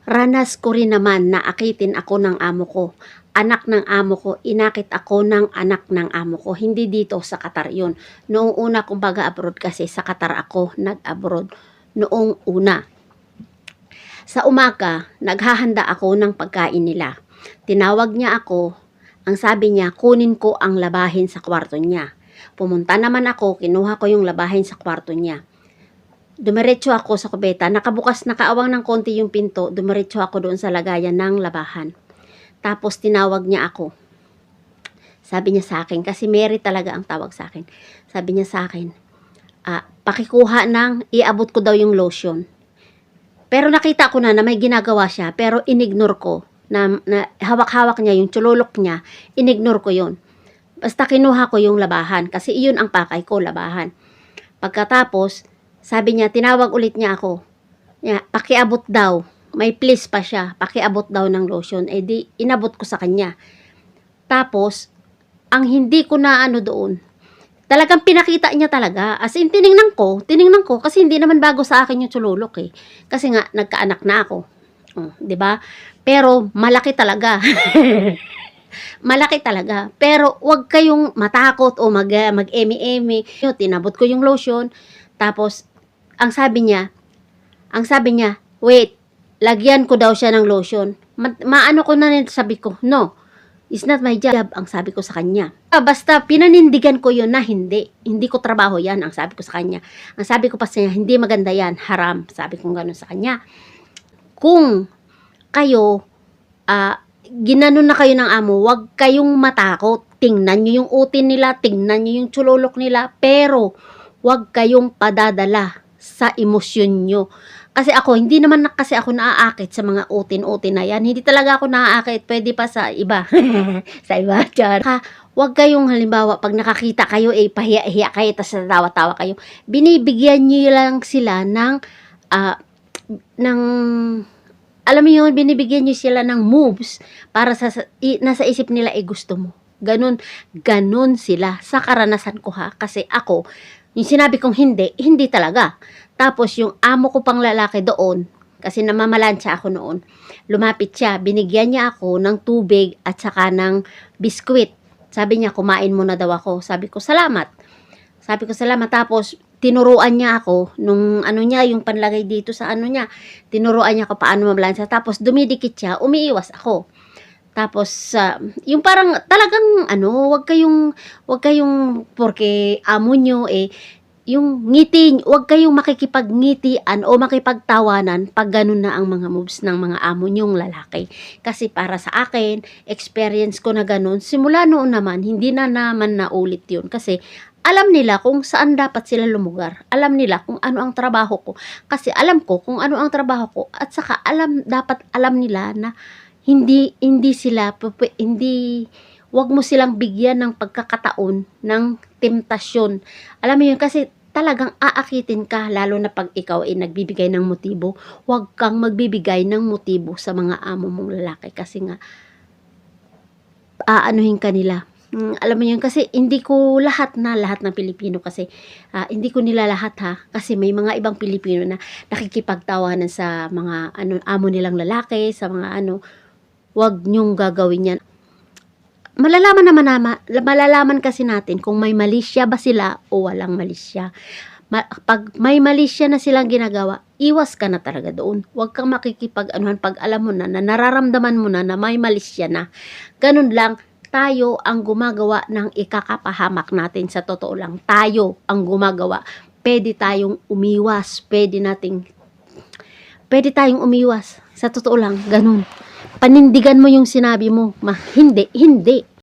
Ranas ko rin naman na akitin ako ng amo ko. Anak ng amo ko, inakit ako ng anak ng amo ko. Hindi dito sa Qatar yun. Noong una kong pag-abroad kasi sa Qatar ako nag-abroad. Noong una. Sa umaga, naghahanda ako ng pagkain nila. Tinawag niya ako. Ang sabi niya, kunin ko ang labahin sa kwarto niya. Pumunta naman ako, kinuha ko yung labahin sa kwarto niya. Dumiretso ako sa kubeta, nakabukas, nakaawang ng konti yung pinto, dumiretso ako doon sa lagayan ng labahan. Tapos tinawag niya ako. Sabi niya sa akin, kasi Mary talaga ang tawag sa akin. Sabi niya sa akin, pakikuha ng, iabot ko daw yung lotion. Pero nakita ko na may ginagawa siya, pero inignore ko, na hawak-hawak niya yung chululok niya, inignore ko yun. Basta kinuha ko yung labahan, kasi iyon ang pakay ko, labahan. Pagkatapos, sabi niya, tinawag ulit niya ako. Pakiabot daw. May please pa siya. Pakiabot daw ng lotion. Eh di, inabot ko sa kanya. Tapos, ang hindi ko na doon, talagang pinakita niya talaga. As in, tiningnan ko, kasi hindi naman bago sa akin yung chululok eh. Kasi nga, nagkaanak na ako. Diba? Pero, malaki talaga. Malaki talaga. Pero, wag kayong matakot o mag-emi-emi. Tinabot ko yung lotion. Tapos, ang sabi niya, wait, lagyan ko daw siya ng lotion. Maano ko na sabi ko, no, it's not my job, ang sabi ko sa kanya. Basta pinanindigan ko yun na hindi ko trabaho yan, ang sabi ko sa kanya. Ang sabi ko pa sa kanya, hindi maganda yan, haram, sabi ko gano'n sa kanya. Kung kayo, ginanon na kayo ng amo, wag kayong matakot. Tingnan nyo yung utin nila, tingnan nyo yung chululok nila, pero wag kayong padadala sa emosyon nyo. Kasi ako, hindi naman kasi ako naaakit sa mga utin-utin na yan. Hindi talaga ako naaakit. Pwede pa sa iba. Sa iba, char. Wag kayong halimbawa, pag nakakita kayo, pahiya-hiya kayo, tas natawa-tawa kayo. Binibigyan nyo lang sila ng, alam mo yun, binibigyan nyo sila ng moves para nasa isip nila, gusto mo. Ganon sila. Sa karanasan ko kasi ako, yung sinabi kong hindi talaga. Tapos yung amo ko pang lalaki doon, kasi namamalansya ako noon, lumapit siya, binigyan niya ako ng tubig at saka ng biskwit. Sabi niya, kumain muna daw ako. Sabi ko, salamat. Tapos, tinuruan niya ako, nung niya, yung panlagay dito sa niya, tinuruan niya ako paano mamalansya. Tapos, dumidikit siya, umiiwas ako. Tapos, yung parang talagang, wag kayong, porque amo nyo, yung ngiti, wag kayong makikipagngitian o makipagtawanan pag ganun na ang mga moves ng mga amo nyong lalaki. Kasi para sa akin, experience ko na ganun, simula noon naman, hindi na naman naulit yun. Kasi, alam nila kung saan dapat sila lumugar. Alam nila kung ano ang trabaho ko. Kasi alam ko kung ano ang trabaho ko. At saka, dapat alam nila na wag mo silang bigyan ng pagkakataon ng temptasyon. Alam mo yun, kasi talagang aakitin ka, lalo na pag ikaw ay nagbibigay ng motibo. Wag kang magbibigay ng motibo sa mga amo mong lalaki, kasi nga aanuhin ka nila. Alam mo yun, kasi hindi ko lahat ng Pilipino, kasi hindi ko nila lahat kasi may mga ibang Pilipino na nakikipagtawanan sa mga amo nilang lalaki, sa mga wag nyong gagawin yan. Malalaman kasi natin kung may mali siya ba sila o walang mali siya. Pag may mali siya na silang ginagawa, iwas ka na talaga doon. Huwag kang makikipag-anuhan pag alam mo na nararamdaman mo na may mali siya na. Ganun lang, tayo ang gumagawa ng ikakapahamak natin. Sa totoo lang, tayo ang gumagawa. Pwede tayong umiwas. Pwede tayong umiwas. Sa totoo lang, ganun. Panindigan mo yung sinabi mo. Hindi.